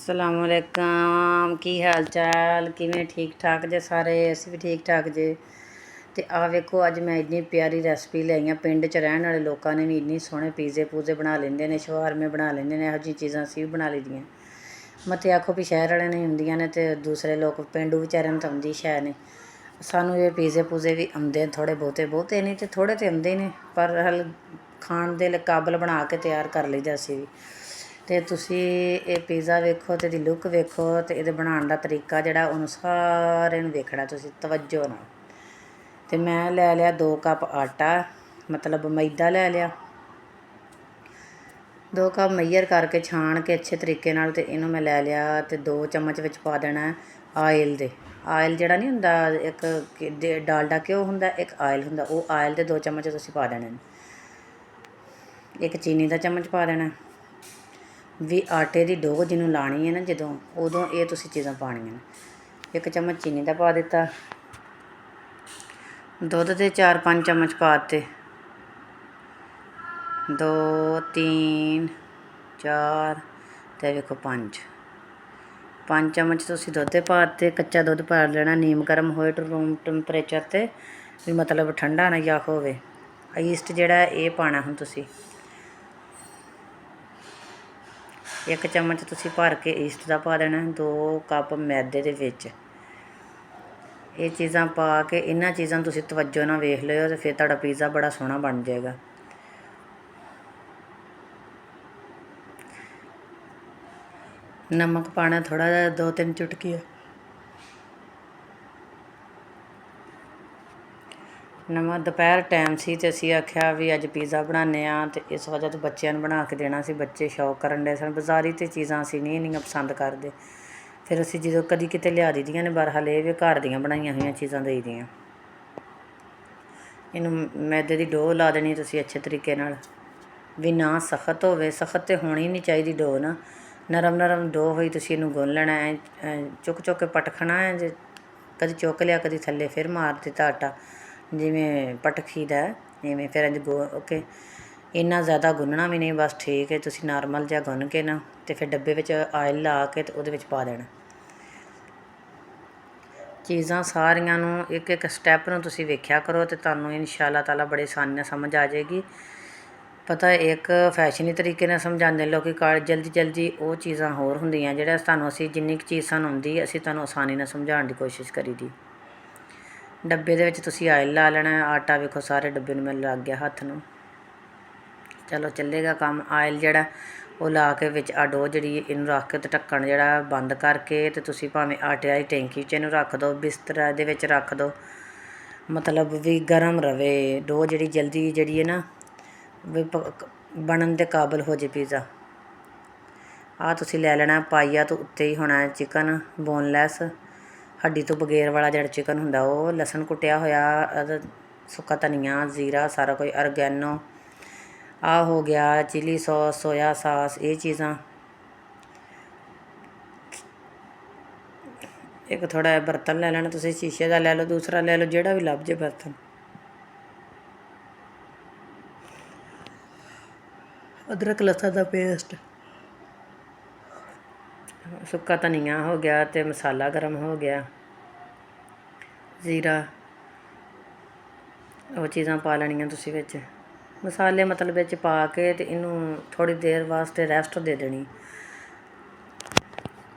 ਅਸਲਾਮੁਅਲੈਕਮ। ਕੀ ਹਾਲ ਚਾਲ, ਕਿਵੇਂ? ਠੀਕ ਠਾਕ ਜੇ ਸਾਰੇ? ਅਸੀਂ ਵੀ ਠੀਕ ਠਾਕ ਜੇ। ਅਤੇ ਆਹ ਵੇਖੋ, ਅੱਜ ਮੈਂ ਇੰਨੀ ਪਿਆਰੀ ਰੈਸਪੀ ਲਈ ਹਾਂ। ਪਿੰਡ 'ਚ ਰਹਿਣ ਵਾਲੇ ਲੋਕਾਂ ਨੇ ਵੀ ਇੰਨੇ ਸੋਹਣੇ ਪੀਜ਼ੇ ਪੂਜ਼ੇ ਬਣਾ ਲੈਂਦੇ ਨੇ, ਸ਼ਵਾਰਮੇ ਬਣਾ ਲੈਂਦੇ ਨੇ, ਇਹੋ ਜਿਹੀਆਂ ਚੀਜ਼ਾਂ ਅਸੀਂ ਵੀ ਬਣਾ ਲਈ ਦੀਆਂ। ਮਤੇ ਆਖੋ ਵੀ ਸ਼ਹਿਰ ਵਾਲਿਆਂ ਨੇ ਹੁੰਦੀਆਂ ਨੇ ਅਤੇ ਦੂਸਰੇ ਲੋਕ ਪੇਂਡੂ ਵਿਚਾਰਿਆਂ ਨੂੰ ਤਾਂ ਆਉਂਦੀ ਸ਼ੈ ਨੇ। ਸਾਨੂੰ ਇਹ ਪੀਜ਼ੇ ਪੂਜ਼ੇ ਵੀ ਆਉਂਦੇ ਨੇ ਥੋੜ੍ਹੇ ਬਹੁਤੇ ਨਹੀਂ ਅਤੇ ਥੋੜ੍ਹੇ ਤਾਂ ਆਉਂਦੇ ਨੇ, ਪਰ ਹਲ ਖਾਣ ਦੇ ਕਾਬਲ ਬਣਾ ਕੇ ਤਿਆਰ ਕਰ ਲਈਦਾ ਅਸੀਂ ਵੀ। ਅਤੇ ਤੁਸੀਂ ਇਹ ਪੀਜ਼ਾ ਵੇਖੋ ਅਤੇ ਇਹਦੀ ਲੁੱਕ ਵੇਖੋ ਅਤੇ ਇਹਦੇ ਬਣਾਉਣ ਦਾ ਤਰੀਕਾ ਜਿਹੜਾ ਉਹਨੂੰ ਸਾਰਿਆਂ ਨੂੰ ਵੇਖਣਾ ਤੁਸੀਂ ਤਵੱਜੋ ਨਾਲ। ਅਤੇ ਮੈਂ ਲੈ ਲਿਆ 2 ਕੱਪ ਆਟਾ, ਮਤਲਬ ਮੈਦਾ ਲੈ ਲਿਆ। 2 ਕੱਪ ਮਈਅਰ ਕਰਕੇ ਛਾਣ ਕੇ ਅੱਛੇ ਤਰੀਕੇ ਨਾਲ, ਅਤੇ ਇਹਨੂੰ ਮੈਂ ਲੈ ਲਿਆ ਅਤੇ 2 ਚਮਚ ਵਿੱਚ ਪਾ ਦੇਣਾ ਆਇਲ ਦੇ। ਆਇਲ ਜਿਹੜਾ ਨਹੀਂ ਹੁੰਦਾ, ਇੱਕ ਡਾਲਡਾ ਘਿਓ ਹੁੰਦਾ, ਇੱਕ ਆਇਲ ਹੁੰਦਾ, ਉਹ ਆਇਲ ਦੇ 2 ਚਮਚ ਤੁਸੀਂ ਪਾ ਦੇਣੇ ਨੇ। ਇੱਕ ਚੀਨੀ ਦਾ ਚਮਚ ਪਾ ਦੇਣਾ। ਵੀ ਆਟੇ ਦੀ ਡੋਹ ਜਿਹਨੂੰ ਲਾਣੀ ਹੈ ਨਾ, ਜਦੋਂ ਉਦੋਂ ਇਹ ਤੁਸੀਂ ਚੀਜ਼ਾਂ ਪਾਉਣੀਆਂ ਨੇ। 1 ਚਮਚ ਚੀਨੀ ਦਾ ਪਾ ਦਿੱਤਾ। ਦੁੱਧ ਦੇ 4-5 ਚਮਚ ਪਾ ਦਿੱਤੇ। 2 3 4 ਅਤੇ ਵੇਖੋ 5 ਚਮਚ ਤੁਸੀਂ ਦੁੱਧ ਦੇ ਪਾ ਦਿੱਤੇ। ਕੱਚਾ ਦੁੱਧ ਪਾ ਲੈਣਾ, ਨੀਮ ਗਰਮ ਹੋਏ ਰੂਮ ਟੈਂਪਰੇਚਰ 'ਤੇ, ਵੀ ਮਤਲਬ ਠੰਡਾ ਨਾ ਜਾਂ ਹੋਵੇ। ਈਸਟ ਜਿਹੜਾ ਇਹ ਪਾਉਣਾ ਹੁਣ ਤੁਸੀਂ। 1 ਚਮਚ ਤੁਸੀਂ ਭਰ ਕੇ ਈਸਟ ਦਾ ਪਾ ਦੇਣਾ। 2 ਕੱਪ ਮੈਦੇ ਦੇ ਵਿੱਚ ਇਹ ਚੀਜ਼ਾਂ ਪਾ ਕੇ, ਇਹਨਾਂ ਚੀਜ਼ਾਂ ਨੂੰ ਤੁਸੀਂ ਤਵੱਜੋ ਨਾਲ ਵੇਖ ਲਿਓ ਅਤੇ ਫਿਰ ਤੁਹਾਡਾ ਪੀਜ਼ਾ ਬੜਾ ਸੋਹਣਾ ਬਣ ਜਾਏਗਾ। ਨਮਕ ਪਾਉਣਾ ਥੋੜ੍ਹਾ ਜਿਹਾ, 2-3 ਚੁਟਕੀਆਂ ਨਮਕ। ਦੁਪਹਿਰ ਟਾਈਮ ਸੀ ਅਤੇ ਅਸੀਂ ਆਖਿਆ ਵੀ ਅੱਜ ਪੀਜ਼ਾ ਬਣਾਉਂਦੇ ਹਾਂ, ਅਤੇ ਇਸ ਵਜ੍ਹਾ ਤੋਂ ਬੱਚਿਆਂ ਨੂੰ ਬਣਾ ਕੇ ਦੇਣਾ ਸੀ। ਬੱਚੇ ਸ਼ੌਕ ਕਰਨ ਡੇ ਸਨ। ਬਜ਼ਾਰੀ ਤਾਂ ਚੀਜ਼ਾਂ ਅਸੀਂ ਨਹੀਂ ਇੰਨੀਆਂ ਪਸੰਦ ਕਰਦੇ। ਫਿਰ ਅਸੀਂ ਜਦੋਂ ਕਦੀ ਕਿਤੇ ਲਿਆ ਦੀ ਦੀਆਂ ਨੇ, ਬਹਰਹਾਲ ਇਹ ਵੀ ਘਰ ਦੀਆਂ ਬਣਾਈਆਂ ਹੋਈਆਂ ਚੀਜ਼ਾਂ ਦੇਈ ਦੀਆਂ। ਇਹਨੂੰ ਮੈਦੇ ਦੀ ਡੋਹ ਲਾ ਦੇਣੀ ਤੁਸੀਂ ਅੱਛੇ ਤਰੀਕੇ ਨਾਲ, ਵੀ ਨਾ ਸਖਤ ਹੋਵੇ। ਸਖਤ ਤਾਂ ਹੋਣੀ ਨਹੀਂ ਚਾਹੀਦੀ ਡੋਹ ਨਾ, ਨਰਮ ਡੋਹ ਹੋਈ ਤੁਸੀਂ ਇਹਨੂੰ ਗੁੰਨ ਲੈਣਾ। ਚੁੱਕ ਕੇ ਪਟਕਣਾ ਹੈ, ਜੇ ਕਦੀ ਚੁੱਕ ਲਿਆ ਕਦੀ ਥੱਲੇ ਫਿਰ ਮਾਰ ਦਿੱਤਾ ਆਟਾ, ਜਿਵੇਂ ਪਟਖੀ ਦਾ ਇਵੇਂ। ਫਿਰ ਇੰਝ ਓਕੇ, ਇੰਨਾ ਜ਼ਿਆਦਾ ਗੁੰਨਣਾ ਵੀ ਨਹੀਂ, ਬਸ ਠੀਕ ਹੈ। ਤੁਸੀਂ ਨਾਰਮਲ ਜਿਹਾ ਗੁੰਨ ਕੇ ਨਾ, ਅਤੇ ਫਿਰ ਡੱਬੇ ਵਿੱਚ ਆਇਲ ਲਾ ਕੇ ਅਤੇ ਉਹਦੇ ਵਿੱਚ ਪਾ ਦੇਣਾ। ਚੀਜ਼ਾਂ ਸਾਰੀਆਂ ਨੂੰ ਇੱਕ ਸਟੈਪ ਨੂੰ ਤੁਸੀਂ ਵੇਖਿਆ ਕਰੋ ਅਤੇ ਤੁਹਾਨੂੰ ਇਨਸ਼ਾ ਅੱਲਾਹ ਤਾਲਾ ਬੜੀ ਆਸਾਨੀ ਨਾਲ ਸਮਝ ਆ ਜਾਏਗੀ। ਪਤਾ ਇੱਕ ਫੈਸ਼ਨੀ ਤਰੀਕੇ ਨਾਲ ਸਮਝਾਉਂਦੇ ਲੋਕ, ਜਲਦੀ ਉਹ ਚੀਜ਼ਾਂ ਹੋਰ ਹੁੰਦੀਆਂ ਜਿਹੜਾ ਤੁਹਾਨੂੰ ਅਸੀਂ ਜਿੰਨੀ ਕੁ ਚੀਜ਼ ਸਾਨੂੰ ਆਉਂਦੀ ਅਸੀਂ ਤੁਹਾਨੂੰ ਆਸਾਨੀ ਨਾਲ ਸਮਝਾਉਣ ਦੀ ਕੋਸ਼ਿਸ਼ ਕਰੀ ਦੀ। ਡੱਬੇ ਦੇ ਵਿੱਚ ਤੁਸੀਂ ਆਇਲ ਲਾ ਲੈਣਾ। ਆਟਾ ਵੇਖੋ ਸਾਰੇ ਡੱਬੇ ਨੂੰ ਮੇਰੇ ਲੱਗ ਗਿਆ ਹੱਥ ਨੂੰ। ਚਲੋ ਚੱਲੇਗਾ ਕੰਮ। ਆਇਲ ਜਿਹੜਾ ਉਹ ਲਾ ਕੇ ਵਿੱਚ ਆ ਡੋਹ ਜਿਹੜੀ ਇਹਨੂੰ ਰੱਖ ਕੇ, ਅਤੇ ਢੱਕਣ ਜਿਹੜਾ ਬੰਦ ਕਰਕੇ, ਅਤੇ ਤੁਸੀਂ ਭਾਵੇਂ ਆਟੇ ਵਾਲੀ ਟੈਂਕੀ 'ਚ ਇਹਨੂੰ ਰੱਖ ਦਿਓ, ਬਿਸਤਰਾ ਦੇ ਵਿੱਚ ਰੱਖ ਦਿਓ, ਮਤਲਬ ਵੀ ਗਰਮ ਰਵੇ ਡੋਹ ਜਿਹੜੀ ਜਿਹੜੀ ਹੈ ਨਾ, ਵੀ ਬਣਨ ਦੇ ਕਾਬਲ ਹੋ ਜੇ ਪੀਜ਼ਾ। ਆਹ ਤੁਸੀਂ ਲੈ ਲੈਣਾ ਪਾਈਆ ਤੋਂ ਉੱਤੇ ਹੀ ਹੋਣਾ ਚਿਕਨ, ਬੋਨਲੈਸ, ਹੱਡੀ ਤੋਂ ਬਗੈਰ ਵਾਲਾ ਜਿਹੜਾ ਚਿਕਨ ਹੁੰਦਾ ਉਹ, ਲਸਣ ਕੁੱਟਿਆ ਹੋਇਆ, ਸੁੱਕਾ ਧਨੀਆ, ਜ਼ੀਰਾ, ਸਾਰਾ ਕੁਝ, ਔਰਗੈਨੋ, ਆਹ ਹੋ ਗਿਆ, ਚਿਲੀ ਸੌਸ, ਸੋਇਆ ਸਾਸ, ਇਹ ਚੀਜ਼ਾਂ। ਇੱਕ ਥੋੜ੍ਹਾ ਜਿਹਾ ਬਰਤਨ ਲੈ ਲੈਣਾ ਤੁਸੀਂ, ਸ਼ੀਸ਼ੇ ਦਾ ਲੈ ਲਓ, ਦੂਸਰਾ ਲੈ ਲਓ, ਜਿਹੜਾ ਵੀ ਲੱਭ ਜੇ ਬਰਤਨ। ਅਦਰਕ ਲਸਣ ਦਾ ਪੇਸਟ, ਸੁੱਕਾ ਧਨੀਆ ਹੋ ਗਿਆ, ਅਤੇ ਮਸਾਲਾ ਗਰਮ ਹੋ ਗਿਆ, ਜ਼ੀਰਾ, ਉਹ ਚੀਜ਼ਾਂ ਪਾ ਲੈਣੀਆਂ ਤੁਸੀਂ ਵਿੱਚ। ਮਸਾਲੇ ਮਤਲਬ ਵਿੱਚ ਪਾ ਕੇ ਅਤੇ ਇਹਨੂੰ ਥੋੜ੍ਹੀ ਦੇਰ ਵਾਸਤੇ ਰੈਸਟ ਦੇ ਦੇਣੀ।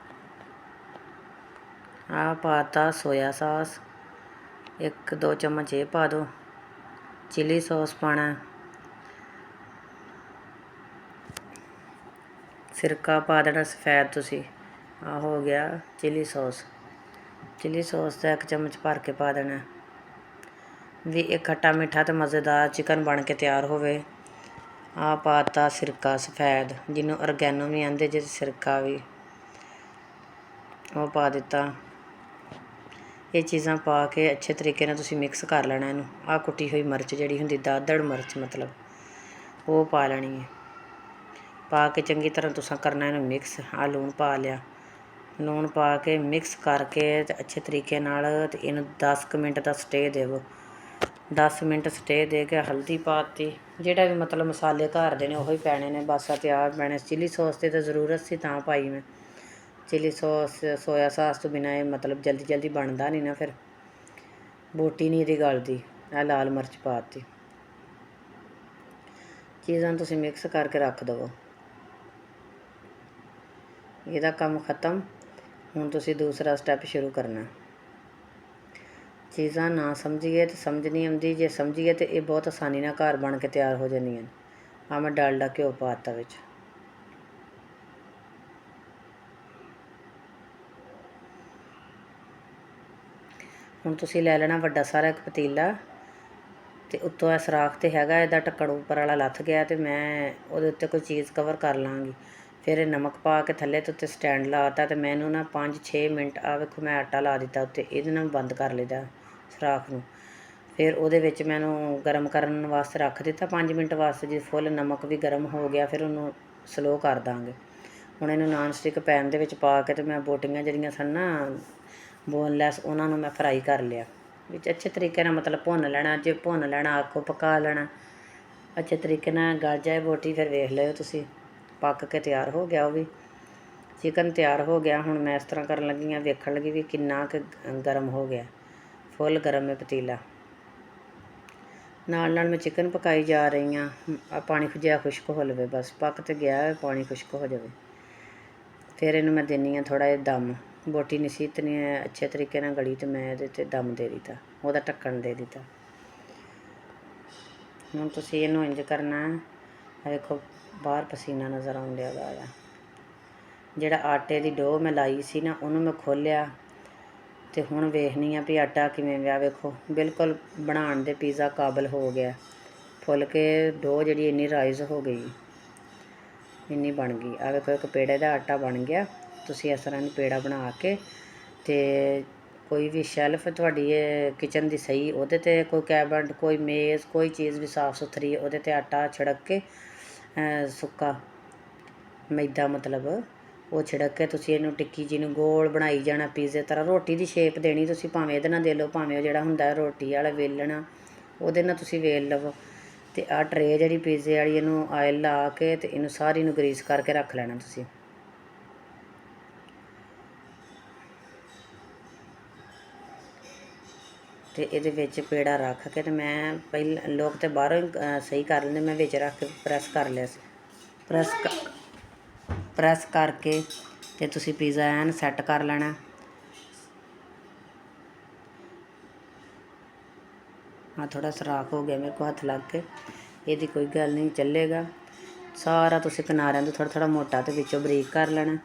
ਆਹ ਪਾ ਤਾ ਸੋਇਆ ਸਾਸ, 1-2 ਚਮਚ ਇਹ ਪਾ ਦਿਓ। ਚਿਲੀ ਸੌਸ ਪਾਉਣਾ, ਸਿਰਕਾ ਪਾ ਦੇਣਾ ਸਫੈਦ ਤੁਸੀਂ। ਆਹ ਹੋ ਗਿਆ ਚਿਲੀ ਸੌਸ ਦਾ 1 ਚਮਚ ਭਰ ਕੇ ਪਾ ਦੇਣਾ, ਵੀ ਇਹ ਖੱਟਾ ਮਿੱਠਾ ਅਤੇ ਮਜ਼ੇਦਾਰ ਚਿਕਨ ਬਣ ਕੇ ਤਿਆਰ ਹੋਵੇ। ਆਹ ਪਾ ਤਾ ਸਿਰਕਾ ਸਫੈਦ, ਜਿਹਨੂੰ ਔਰਗੈਨੋ ਵੀ ਆਂਦੇ ਜੇ, ਸਿਰਕਾ ਵੀ, ਉਹ ਪਾ ਦਿੱਤਾ। ਇਹ ਚੀਜ਼ਾਂ ਪਾ ਕੇ ਅੱਛੇ ਤਰੀਕੇ ਨਾਲ ਤੁਸੀਂ ਮਿਕਸ ਕਰ ਲੈਣਾ ਇਹਨੂੰ। ਆਹ ਕੁੱਟੀ ਹੋਈ ਮਿਰਚ ਜਿਹੜੀ ਹੁੰਦੀ, ਦਾਦੜ ਮਿਰਚ ਮਤਲਬ, ਉਹ ਪਾ ਲੈਣੀ ਹੈ। ਪਾ ਕੇ ਚੰਗੀ ਤਰ੍ਹਾਂ ਤੁਸੀਂ ਕਰਨਾ ਇਹਨੂੰ ਮਿਕਸ। ਆਹ ਲੂਣ ਪਾ ਲਿਆ, ਲੂਣ ਪਾ ਕੇ ਮਿਕਸ ਕਰਕੇ ਅਤੇ ਅੱਛੇ ਤਰੀਕੇ ਨਾਲ, ਅਤੇ ਇਹਨੂੰ 10 ਕੁ ਮਿੰਟ ਦਾ ਸਟੇ ਦੇਵੋ। 10 ਮਿੰਟ ਸਟੇ ਦੇ ਕੇ ਹਲਦੀ ਪਾ ਦਿੱਤੀ, ਜਿਹੜਾ ਵੀ ਮਤਲਬ ਮਸਾਲੇ ਘਰ ਦੇ ਨੇ ਉਹੀ ਪੈਣੇ ਨੇ ਬਸ। ਅਤੇ ਆਹ ਪੈਣੇ ਚਿਲੀ ਸੌਸ 'ਤੇ ਤਾਂ ਜ਼ਰੂਰਤ ਸੀ ਤਾਂ ਪਾਈ ਮੈਂ। चिली सॉस सोया सास तो बिना मतलब जल्दी जल्दी बनता नहीं ना, फिर बोटी नहीं ਇਹਦੀ ਗਲਦੀ। ਇਹ ਲਾਲ ਮਿਰਚ ਪਾਤੀ। ਚੀਜ਼ਾਂ ਤੁਸੀਂ ਮਿਕਸ ਕਰਕੇ ਰੱਖ ਦੇਵੋ। ਇਹਦਾ ਕੰਮ ਖਤਮ। ਹੁਣ ਤੁਸੀਂ ਦੂਸਰਾ ਸਟੈਪ ਸ਼ੁਰੂ ਕਰਨਾ। ਚੀਜ਼ਾਂ ਨਾ ਸਮਝੀਏ ਤਾਂ ਸਮਝ ਨਹੀਂ ਆਉਂਦੀ, ਜੇ ਸਮਝੀਏ ਤਾਂ ਇਹ ਬਹੁਤ ਆਸਾਨੀ ਨਾਲ ਘਰ ਬਣ ਕੇ ਤਿਆਰ ਹੋ ਜਾਂਦੀਆਂ। ਆ ਮੈਂ ਡਾਲਡਾ ਘਿਓ ਪਾਤਾ ਵਿੱਚ। ਹੁਣ ਤੁਸੀਂ ਲੈ ਲੈਣਾ ਵੱਡਾ ਸਾਰਾ ਇੱਕ ਪਤੀਲਾ, ਅਤੇ ਉੱਤੋਂ ਇਹ ਸੁਰਾਖ 'ਤੇ ਹੈਗਾ ਇਹਦਾ ਢੱਕਣ ਉੱਪਰ ਵਾਲਾ ਲੱਥ ਗਿਆ, ਅਤੇ ਮੈਂ ਉਹਦੇ ਉੱਤੇ ਕੋਈ ਚੀਜ਼ ਕਵਰ ਕਰ ਲਾਂਗੀ। ਫਿਰ ਇਹ ਨਮਕ ਪਾ ਕੇ ਥੱਲੇ ਤੋਂ ਉੱਤੇ ਸਟੈਂਡ ਲਾਤਾ, ਅਤੇ ਮੈਂ ਇਹਨੂੰ ਨਾ 5-6 ਮਿੰਟ ਆ ਵੇਖੋ ਮੈਂ ਆਟਾ ਲਾ ਦਿੱਤਾ ਉੱਤੇ, ਇਹਦੇ ਨਾਲ ਬੰਦ ਕਰ ਲਈਦਾ ਸੁਰਾਖ ਨੂੰ। ਫਿਰ ਉਹਦੇ ਵਿੱਚ ਮੈਂ ਇਹਨੂੰ ਗਰਮ ਕਰਨ ਵਾਸਤੇ ਰੱਖ ਦਿੱਤਾ 5 ਮਿੰਟ ਵਾਸਤੇ। ਜੇ ਫੁੱਲ ਨਮਕ ਵੀ ਗਰਮ ਹੋ ਗਿਆ ਫਿਰ ਉਹਨੂੰ ਸਲੋ ਕਰ ਦਾਂਗੇ। ਹੁਣ ਇਹਨੂੰ ਨਾਨ ਸਟਿਕ ਪੈਨ ਦੇ ਵਿੱਚ ਪਾ ਕੇ, ਅਤੇ ਮੈਂ ਬੋਟੀਆਂ ਜਿਹੜੀਆਂ ਸਨ ਨਾ ਬੋਨਲੈਸ, ਉਹਨਾਂ ਨੂੰ ਮੈਂ ਫਰਾਈ ਕਰ ਲਿਆ ਵਿੱਚ ਅੱਛੇ ਤਰੀਕੇ ਨਾਲ, ਮਤਲਬ ਭੁੰਨ ਲੈਣਾ। ਜੇ ਭੁੰਨ ਲੈਣਾ ਆਖੋ ਪਕਾ ਲੈਣਾ, ਅੱਛੇ ਤਰੀਕੇ ਨਾਲ ਗਲ ਜਾਏ ਬੋਟੀ, ਫਿਰ ਵੇਖ ਲਿਓ ਤੁਸੀਂ ਪੱਕ ਕੇ ਤਿਆਰ ਹੋ ਗਿਆ। ਉਹ ਵੀ ਚਿਕਨ ਤਿਆਰ ਹੋ ਗਿਆ। ਹੁਣ ਮੈਂ ਇਸ ਤਰ੍ਹਾਂ ਕਰਨ ਲੱਗੀ ਹਾਂ, ਵੇਖਣ ਲੱਗੀ ਵੀ ਕਿੰਨਾ ਕੁ ਗਰਮ ਹੋ ਗਿਆ। ਫੁੱਲ ਗਰਮ ਹੈ ਪਤੀਲਾ। ਨਾਲ ਨਾਲ ਮੈਂ ਚਿਕਨ ਪਕਾਈ ਜਾ ਰਹੀ ਹਾਂ। ਆ ਪਾਣੀ ਜਿਹਾ ਖੁਸ਼ਕ ਹੋ ਲਵੇ, ਬਸ ਪੱਕ ਤੇ ਗਿਆ, ਪਾਣੀ ਖੁਸ਼ਕ ਹੋ ਜਾਵੇ। ਫਿਰ ਇਹਨੂੰ ਮੈਂ ਦਿੰਦੀ ਹਾਂ ਥੋੜ੍ਹਾ ਜਿਹਾ ਦਮ। ਬੋਟੀ ਨਹੀਂ ਸੀ ਇਤਨੀ ਅੱਛੇ ਤਰੀਕੇ ਨਾਲ ਗਲੀ, ਅਤੇ ਮੈਂ ਇਹਦੇ 'ਤੇ ਦਮ ਦੇ ਦਿੱਤਾ, ਉਹਦਾ ਢੱਕਣ ਦੇ ਦਿੱਤਾ। ਹੁਣ ਤੁਸੀਂ ਇਹਨੂੰ ਇੰਝ ਕਰਨਾ, ਵੇਖੋ ਬਾਹਰ ਪਸੀਨਾ ਨਜ਼ਰ ਆਉਣ ਡਿਆ ਵਾ। ਜਿਹੜਾ ਆਟੇ ਦੀ ਡੋਹ ਮੈਂ ਲਾਈ ਸੀ ਨਾ, ਉਹਨੂੰ ਮੈਂ ਖੋਲ੍ਹਿਆ, ਅਤੇ ਹੁਣ ਵੇਖਣੀ ਆ ਵੀ ਆਟਾ ਕਿਵੇਂ ਪਿਆ। ਵੇਖੋ ਬਿਲਕੁਲ ਬਣਾਉਣ ਦੇ ਪੀਜ਼ਾ ਕਾਬਲ ਹੋ ਗਿਆ। ਫੁੱਲ ਕੇ ਡੋਹ ਜਿਹੜੀ ਇੰਨੀ ਰਾਈਜ਼ ਹੋ ਗਈ, ਇੰਨੀ ਬਣ ਗਈ। ਆ ਵੇਖੋ ਇੱਕ ਪੇੜੇ ਦਾ ਆਟਾ ਬਣ ਗਿਆ। ਤੁਸੀਂ ਇਸ ਤਰ੍ਹਾਂ ਇਹਨੂੰ ਪੇੜਾ ਬਣਾ ਕੇ, ਅਤੇ ਕੋਈ ਵੀ ਸ਼ੈਲਫ ਤੁਹਾਡੀ ਇਹ ਕਿਚਨ ਦੀ ਸਹੀ, ਉਹਦੇ 'ਤੇ ਕੋਈ ਕੈਬਨਟ, ਕੋਈ ਮੇਜ਼, ਕੋਈ ਚੀਜ਼ ਵੀ ਸਾਫ਼ ਸੁਥਰੀ, ਉਹਦੇ 'ਤੇ ਆਟਾ ਛਿੜਕ ਕੇ ਸੁੱਕਾ ਮੈਦਾ ਮਤਲਬ ਉਹ ਛਿੜਕ ਕੇ ਤੁਸੀਂ ਇਹਨੂੰ ਟਿੱਕੀ ਜੀ ਨੂੰ ਗੋਲ ਬਣਾਈ ਜਾਣਾ ਪੀਜ਼ੇ ਤਰ੍ਹਾਂ। ਰੋਟੀ ਦੀ ਸ਼ੇਪ ਦੇਣੀ ਤੁਸੀਂ, ਭਾਵੇਂ ਇਹਦੇ ਨਾਲ ਦੇ ਲਓ, ਭਾਵੇਂ ਉਹ ਜਿਹੜਾ ਹੁੰਦਾ ਰੋਟੀ ਵਾਲਾ ਵੇਲਣਾ, ਉਹਦੇ ਨਾਲ ਤੁਸੀਂ ਵੇਲ ਲਵੋ। ਅਤੇ ਆਹ ਟਰੇ ਜਿਹੜੀ ਪੀਜ਼ੇ ਵਾਲੀ, ਇਹਨੂੰ ਆਇਲ ਲਾ ਕੇ ਅਤੇ ਇਹਨੂੰ ਸਾਰੀ ਨੂੰ ਗਰੀਸ ਕਰਕੇ ਰੱਖ ਲੈਣਾ ਤੁਸੀਂ। ਅਤੇ ਇਹਦੇ ਵਿੱਚ ਪੇੜਾ ਰੱਖ ਕੇ, ਅਤੇ ਮੈਂ ਪਹਿਲਾਂ ਲੋਕ ਤਾਂ ਬਾਹਰੋਂ ਹੀ ਸਹੀ ਕਰ ਲੈਂਦੇ, ਮੈਂ ਵਿੱਚ ਰੱਖ ਕੇ ਪ੍ਰੈਸ ਕਰ ਲਿਆ ਸੀ। ਪ੍ਰੈਸ ਕਰਕੇ ਅਤੇ ਤੁਸੀਂ ਪੀਜ਼ਾ ਐਨ ਸੈੱਟ ਕਰ ਲੈਣਾ। ਆਹ ਥੋੜ੍ਹਾ ਸੁਰਾਖ ਹੋ ਗਿਆ ਮੇਰੇ ਕੋਲ ਹੱਥ ਲੱਗ ਕੇ, ਇਹਦੀ ਕੋਈ ਗੱਲ ਨਹੀਂ, ਚੱਲੇਗਾ ਸਾਰਾ। ਤੁਸੀਂ ਕਿਨਾਰਿਆਂ ਤੋਂ ਥੋੜ੍ਹਾ ਥੋੜ੍ਹਾ ਮੋਟਾ ਅਤੇ ਵਿੱਚੋਂ ਬਰੀਕ ਕਰ ਲੈਣਾ।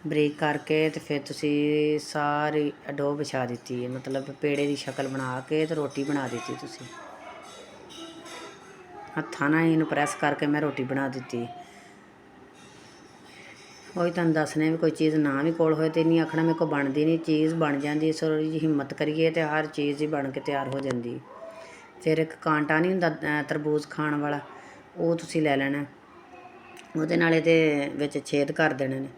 ਬਰੀਕ ਕਰਕੇ ਅਤੇ ਫਿਰ ਤੁਸੀਂ ਸਾਰੀ ਡੋਹ ਵਿਛਾ ਦਿੱਤੀ ਹੈ, ਮਤਲਬ ਪੇੜੇ ਦੀ ਸ਼ਕਲ ਬਣਾ ਕੇ ਅਤੇ ਰੋਟੀ ਬਣਾ ਦਿੱਤੀ ਤੁਸੀਂ। ਹੱਥਾਂ ਨਾਲ ਇਹਨੂੰ ਪ੍ਰੈਸ ਕਰਕੇ ਮੈਂ ਰੋਟੀ ਬਣਾ ਦਿੱਤੀ। ਉਹੀ ਤੁਹਾਨੂੰ ਦੱਸਣੇ ਵੀ ਕੋਈ ਚੀਜ਼ ਨਾ ਵੀ ਕੋਲ ਹੋਏ ਤਾਂ ਨਹੀਂ ਆਖਣਾ ਮੇਰੇ ਕੋਲ ਬਣਦੀ ਨਹੀਂ, ਚੀਜ਼ ਬਣ ਜਾਂਦੀ। ਥੋੜ੍ਹੀ ਜਿਹੀ ਹਿੰਮਤ ਕਰੀਏ ਅਤੇ ਹਰ ਚੀਜ਼ ਹੀ ਬਣ ਕੇ ਤਿਆਰ ਹੋ ਜਾਂਦੀ। ਫਿਰ ਇੱਕ ਕਾਂਟਾ ਨਹੀਂ ਹੁੰਦਾ ਤਰਬੂਜ ਖਾਣ ਵਾਲਾ, ਉਹ ਤੁਸੀਂ ਲੈ ਲੈਣਾ, ਉਹਦੇ ਨਾਲ ਇਹਦੇ ਵਿੱਚ ਛੇਦ ਕਰ ਦੇਣੇ ਨੇ।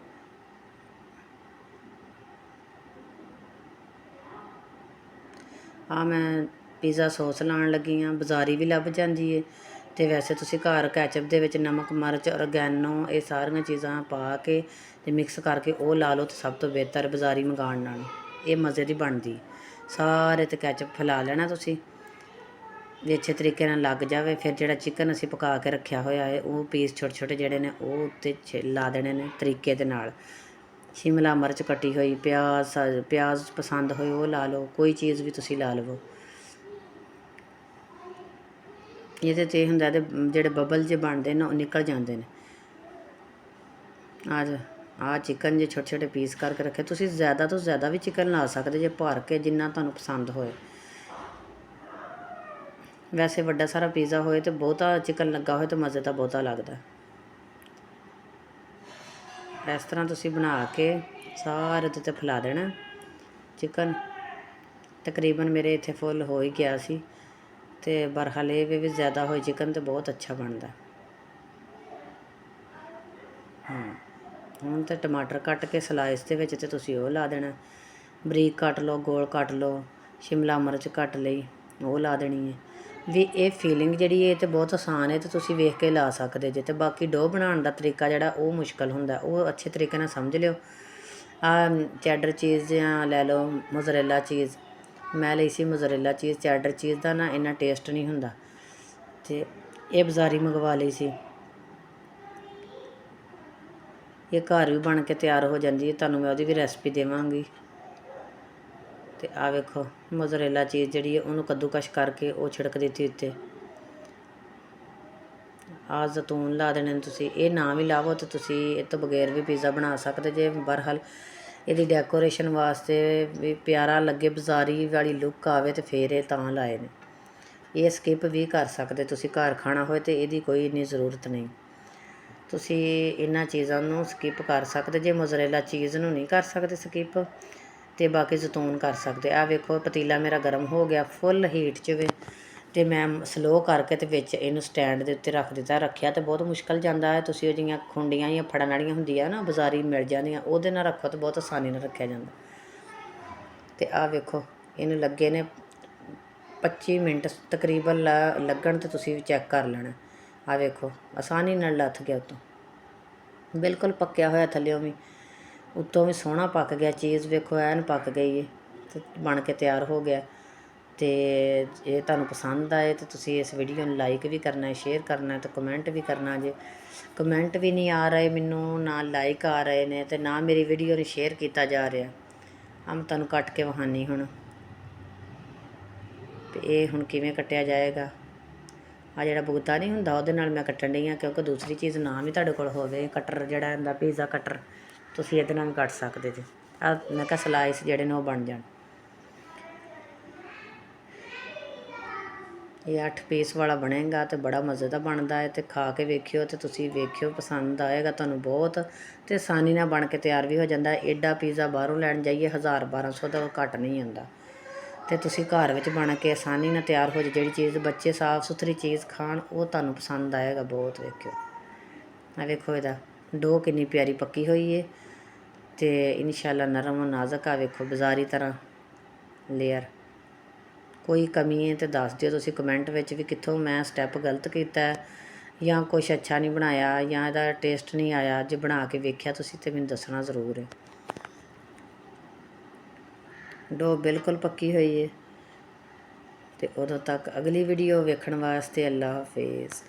ਆ ਮੈਂ ਪੀਜ਼ਾ ਸੌਸ ਲਾਉਣ ਲੱਗੀ ਹਾਂ, ਬਾਜ਼ਾਰੀ ਵੀ ਲੱਭ ਜਾਂਦੀ ਹੈ, ਅਤੇ ਵੈਸੇ ਤੁਸੀਂ ਘਰ ਕੈਚਅਪ ਦੇ ਵਿੱਚ ਨਮਕ, ਮਿਰਚ, ਔਰਗੈਨੋ, ਇਹ ਸਾਰੀਆਂ ਚੀਜ਼ਾਂ ਪਾ ਕੇ ਅਤੇ ਮਿਕਸ ਕਰਕੇ ਉਹ ਲਾ ਲਓ, ਤਾਂ ਸਭ ਤੋਂ ਬਿਹਤਰ ਬਾਜ਼ਾਰੀ ਮੰਗਾਉਣ ਨਾਲ ਇਹ ਮਜ਼ੇ ਦੀ ਬਣਦੀ। ਸਾਰੇ 'ਤੇ ਕੈਚਅਪ ਫੈਲਾ ਲੈਣਾ ਤੁਸੀਂ, ਵੀ ਅੱਛੇ ਤਰੀਕੇ ਨਾਲ ਲੱਗ ਜਾਵੇ। ਫਿਰ ਜਿਹੜਾ ਚਿਕਨ ਅਸੀਂ ਪਕਾ ਕੇ ਰੱਖਿਆ ਹੋਇਆ ਹੈ, ਉਹ ਪੀਸ ਛੋਟੇ ਛੋਟੇ ਜਿਹੜੇ ਨੇ ਉਹ ਉੱਤੇ ਲਾ ਦੇਣੇ ਨੇ ਤਰੀਕੇ ਦੇ ਨਾਲ। ਸ਼ਿਮਲਾ ਮਿਰਚ ਕੱਟੀ ਹੋਈ, ਪਿਆਜ਼ ਪਸੰਦ ਹੋਏ ਉਹ ਲਾ ਲਓ, ਕੋਈ ਚੀਜ਼ ਵੀ ਤੁਸੀਂ ਲਾ ਲਵੋ। ਇਹਦੇ 'ਤੇ ਇਹ ਹੁੰਦਾ ਤੇ ਜਿਹੜੇ ਬਬਲ ਜੇ ਬਣਦੇ ਨੇ ਉਹ ਨਿਕਲ ਜਾਂਦੇ ਨੇ। ਆਹ ਚਿਕਨ ਜੇ ਛੋਟੇ ਛੋਟੇ ਪੀਸ ਕਰਕੇ ਰੱਖੇ, ਤੁਸੀਂ ਜ਼ਿਆਦਾ ਤੋਂ ਜ਼ਿਆਦਾ ਵੀ ਚਿਕਨ ਲਾ ਸਕਦੇ ਜੇ, ਭਰ ਕੇ ਜਿੰਨਾ ਤੁਹਾਨੂੰ ਪਸੰਦ ਹੋਏ। ਵੈਸੇ ਵੱਡਾ ਸਾਰਾ ਪੀਜ਼ਾ ਹੋਏ ਅਤੇ ਬਹੁਤਾ ਚਿਕਨ ਲੱਗਾ ਹੋਏ ਤਾਂ ਮਜ਼ੇ ਤਾਂ ਬਹੁਤਾ ਲੱਗਦਾ। ਇਸ ਤਰ੍ਹਾਂ ਤੁਸੀਂ ਬਣਾ ਕੇ ਸਾਰੇ ਉਹਦੇ 'ਤੇ ਫੈਲਾ ਦੇਣਾ ਚਿਕਨ। ਤਕਰੀਬਨ ਮੇਰੇ ਇੱਥੇ ਫੁੱਲ ਹੋ ਹੀ ਗਿਆ ਸੀ, ਅਤੇ ਬਰਹਾਲ ਇਹ ਵੀ ਜ਼ਿਆਦਾ ਹੋਏ ਚਿਕਨ ਤਾਂ ਬਹੁਤ ਅੱਛਾ ਬਣਦਾ। ਹੁਣ ਤਾਂ ਟਮਾਟਰ ਕੱਟ ਕੇ ਸਲਾਈਸ ਦੇ ਵਿੱਚ, ਅਤੇ ਤੁਸੀਂ ਉਹ ਲਾ ਦੇਣਾ। ਬਰੀਕ ਕੱਟ ਲਓ, ਗੋਲ ਕੱਟ ਲਓ, ਸ਼ਿਮਲਾ ਮਿਰਚ ਕੱਟ ਲਈ ਉਹ ਲਾ ਦੇਣੀ ਹੈ। ਵੀ ਇਹ ਫੀਲਿੰਗ ਜਿਹੜੀ ਇਹ ਤਾਂ ਬਹੁਤ ਆਸਾਨ ਹੈ, ਅਤੇ ਤੁਸੀਂ ਵੇਖ ਕੇ ਲਾ ਸਕਦੇ ਜੇ। ਅਤੇ ਬਾਕੀ ਡੋਹ ਬਣਾਉਣ ਦਾ ਤਰੀਕਾ ਜਿਹੜਾ ਉਹ ਮੁਸ਼ਕਿਲ ਹੁੰਦਾ, ਉਹ ਅੱਛੇ ਤਰੀਕੇ ਨਾਲ ਸਮਝ ਲਿਓ। ਆ ਚੈਡਰ ਚੀਜ਼ ਜਾਂ ਲੈ ਲਓ ਮੋਜ਼ਰੇਲਾ ਚੀਜ਼, ਮੈਂ ਲਈ ਸੀ ਮੋਜ਼ਰੇਲਾ ਚੀਜ਼। ਚੈਡਰ ਚੀਜ਼ ਦਾ ਨਾ ਇੰਨਾ ਟੇਸਟ ਨਹੀਂ ਹੁੰਦਾ, ਤੇ ਇਹ ਬਜ਼ਾਰੀ ਮੰਗਵਾ ਲਈ ਸੀ। ਇਹ ਘਰ ਵੀ ਬਣ ਕੇ ਤਿਆਰ ਹੋ ਜਾਂਦੀ ਹੈ, ਤੁਹਾਨੂੰ ਮੈਂ ਉਹਦੀ ਵੀ ਰੈਸਪੀ ਦੇਵਾਂਗੀ। ਤੇ ਆ ਵੇਖੋ ਮੋਜ਼ਰੇਲਾ ਚੀਜ਼ ਜਿਹੜੀ ਹੈ ਉਹਨੂੰ ਕੱਦੂਕਸ਼ ਕਰਕੇ ਉਹ ਛਿੜਕ ਦਿੱਤੀ ਉੱਤੇ। ਆ ਜ਼ੈਤੂਨ ਲਾ ਦੇਣੇ ਨੇ ਤੁਸੀਂ। ਇਹ ਨਾ ਵੀ ਲਾਵੋ ਤਾਂ ਤੁਸੀਂ ਇਹ ਤੋਂ ਬਗੈਰ ਵੀ ਪੀਜ਼ਾ ਬਣਾ ਸਕਦੇ ਜੇ। ਬਹਰਹਾਲ ਇਹਦੀ ਡੈਕੋਰੇਸ਼ਨ ਵਾਸਤੇ ਵੀ ਪਿਆਰਾ ਲੱਗੇ, ਬਜ਼ਾਰੀ ਵਾਲੀ ਲੁੱਕ ਆਵੇ, ਤੇ ਫਿਰ ਇਹ ਤਾਂ ਲਾਏ ਨੇ। ਇਹ ਸਕਿਪ ਵੀ ਕਰ ਸਕਦੇ ਤੁਸੀਂ, ਘਰ ਖਾਣਾ ਹੋਏ ਤੇ ਇਹਦੀ ਕੋਈ ਇੰਨੀ ਜ਼ਰੂਰਤ ਨਹੀਂ। ਤੁਸੀਂ ਇਹਨਾਂ ਚੀਜ਼ਾਂ ਨੂੰ ਸਕਿਪ ਕਰ ਸਕਦੇ ਜੇ। ਮੋਜ਼ਰੇਲਾ ਚੀਜ਼ ਨੂੰ ਨਹੀਂ ਕਰ ਸਕਦੇ ਸਕਿਪ, ਤੇ ਬਾਕੀ ਜ਼ੈਤੂਨ ਕਰ ਸਕਦੇ। ਆ ਵੇਖੋ ਪਤੀਲਾ ਮੇਰਾ ਗਰਮ ਹੋ ਗਿਆ, ਫੁੱਲ ਹੀਟ 'ਚ ਵੇ, ਤੇ ਮੈਂ ਸਲੋ ਕਰਕੇ ਤੇ ਵਿੱਚ ਇਹਨੂੰ ਸਟੈਂਡ ਦੇ ਉੱਤੇ ਰੱਖ ਦਿੱਤਾ। ਰੱਖਿਆ ਤੇ ਬਹੁਤ ਮੁਸ਼ਕਿਲ ਜਾਂਦਾ ਹੈ। ਤੁਸੀਂ ਉਹ ਜਿਹੀਆਂ ਖੁੰਡੀਆਂ ਜਾਂ ਫੜਨ ਵਾਲੀਆਂ ਹੁੰਦੀਆਂ ਨਾ ਬਜ਼ਾਰੀ ਮਿਲ ਜਾਂਦੀਆਂ, ਉਹਦੇ ਨਾਲ ਰੱਖੋ ਤਾਂ ਬਹੁਤ ਆਸਾਨੀ ਨਾਲ ਰੱਖਿਆ ਜਾਂਦਾ। ਤੇ ਆ ਵੇਖੋ ਇਹਨੂੰ ਲੱਗੇ ਨੇ 25 ਮਿੰਟ ਤਕਰੀਬਨ ਲੱਗਣ, ਤੇ ਤੁਸੀਂ ਚੈੱਕ ਕਰ ਲੈਣਾ। ਆ ਵੇਖੋ ਆਸਾਨੀ ਨਾਲ ਲੱਥ ਗਿਆ ਉੱਤੋਂ, ਬਿਲਕੁਲ ਪੱਕਿਆ ਹੋਇਆ ਥੱਲਿਓਂ ਵੀ, ਉੱਤੋਂ ਵੀ ਸੋਹਣਾ ਪੱਕ ਗਿਆ। ਚੀਜ਼ ਵੇਖੋ ਐਨ ਪੱਕ ਗਈ ਹੈ ਤੇ ਬਣ ਕੇ ਤਿਆਰ ਹੋ ਗਿਆ। ਤੇ ਜੇ ਤੁਹਾਨੂੰ ਪਸੰਦ ਆਏ ਤਾਂ ਤੁਸੀਂ ਇਸ ਵੀਡੀਓ ਨੂੰ ਲਾਈਕ ਵੀ ਕਰਨਾ, ਸ਼ੇਅਰ ਕਰਨਾ, ਤੇ ਕਮੈਂਟ ਵੀ ਕਰਨਾ। ਜੇ ਕਮੈਂਟ ਵੀ ਨਹੀਂ ਆ ਰਹੇ ਮੈਨੂੰ, ਨਾ ਲਾਈਕ ਆ ਰਹੇ ਨੇ, ਤੇ ਨਾ ਮੇਰੀ ਵੀਡੀਓ ਨੂੰ ਸ਼ੇਅਰ ਕੀਤਾ ਜਾ ਰਿਹਾ। ਮੈਂ ਤੁਹਾਨੂੰ ਕੱਟ ਕੇ ਵਿਖਾਉਂਦੀ ਹੁਣ, ਤੇ ਇਹ ਹੁਣ ਕਿਵੇਂ ਕੱਟਿਆ ਜਾਏਗਾ। ਆ ਜਿਹੜਾ ਬੁਗਤਾ ਨਹੀਂ ਹੁੰਦਾ ਉਹਦੇ ਨਾਲ ਮੈਂ ਕੱਟਣ ਡਈ ਹਾਂ, ਕਿਉਂਕਿ ਦੂਸਰੀ ਚੀਜ਼ ਨਾ ਵੀ ਤੁਹਾਡੇ ਕੋਲ ਹੋਵੇ, ਕਟਰ ਜਿਹੜਾ ਹੁੰਦਾ ਪੀਜ਼ਾ ਕਟਰ, ਤੁਸੀਂ ਇਹਦੇ ਨਾਲ ਵੀ ਕੱਟ ਸਕਦੇ ਜੇ। ਆ ਮੈਂ ਕਿਹਾ ਸਲਾਈਸ ਜਿਹੜੇ ਨੇ ਉਹ ਬਣ ਜਾਣ। ਇਹ 8 ਪੀਸ ਵਾਲਾ ਬਣੇਗਾ ਤੇ ਬੜਾ ਮਜ਼ੇ ਦਾ ਬਣਦਾ ਹੈ। ਤੇ ਖਾ ਕੇ ਵੇਖਿਓ, ਤੇ ਤੁਸੀਂ ਵੇਖਿਓ ਪਸੰਦ ਆਏਗਾ ਤੁਹਾਨੂੰ ਬਹੁਤ, ਤੇ ਆਸਾਨੀ ਨਾਲ ਬਣ ਕੇ ਤਿਆਰ ਵੀ ਹੋ ਜਾਂਦਾ। ਐਡਾ ਪੀਜ਼ਾ ਬਾਹਰੋਂ ਲੈਣ ਜਾਈਏ 1000-1200 ਦਾ ਘੱਟ ਨਹੀਂ ਆਉਂਦਾ, ਤੇ ਤੁਸੀਂ ਘਰ ਵਿੱਚ ਬਣ ਕੇ ਆਸਾਨੀ ਨਾਲ ਤਿਆਰ ਹੋ ਜਾਏ। ਜਿਹੜੀ ਚੀਜ਼ ਬੱਚੇ ਸਾਫ਼ ਸੁਥਰੀ ਚੀਜ਼ ਖਾਣ, ਉਹ ਤੁਹਾਨੂੰ ਪਸੰਦ ਆਏਗਾ ਬਹੁਤ। ਵੇਖਿਓ ਆ ਵੇਖੋ ਇਹਦਾ ਡੋ ਕਿੰਨੀ ਪਿਆਰੀ ਪੱਕੀ ਹੋਈ ਹੈ, ਤੇ ਇਨਸ਼ਾਅੱਲਾ ਨਰਮ ਨਾਜ਼ੁਕ। ਆ ਵੇਖੋ ਬਜ਼ਾਰੀ ਤਰ੍ਹਾਂ ਲੇਅਰ। ਕੋਈ ਕਮੀ ਹੈ ਤਾਂ ਦੱਸ ਦਿਓ ਤੁਸੀਂ ਕਮੈਂਟ ਵਿੱਚ ਵੀ, ਕਿੱਥੋਂ ਮੈਂ ਸਟੈਪ ਗਲਤ ਕੀਤਾ ਜਾਂ ਕੁਛ ਅੱਛਾ ਨਹੀਂ ਬਣਾਇਆ, ਜਾਂ ਇਹਦਾ ਟੇਸਟ ਨਹੀਂ ਆਇਆ। ਜੇ ਬਣਾ ਕੇ ਵੇਖਿਆ ਤੁਸੀਂ ਤਾਂ ਮੈਨੂੰ ਦੱਸਣਾ ਜ਼ਰੂਰ ਹੈ। ਡੋ ਬਿਲਕੁਲ ਪੱਕੀ ਹੋਈ ਹੈ। ਤੇ ਉਦੋਂ ਤੱਕ ਅਗਲੀ ਵੀਡੀਓ ਵੇਖਣ ਵਾਸਤੇ ਅੱਲਾ ਹਾਫਿਜ਼।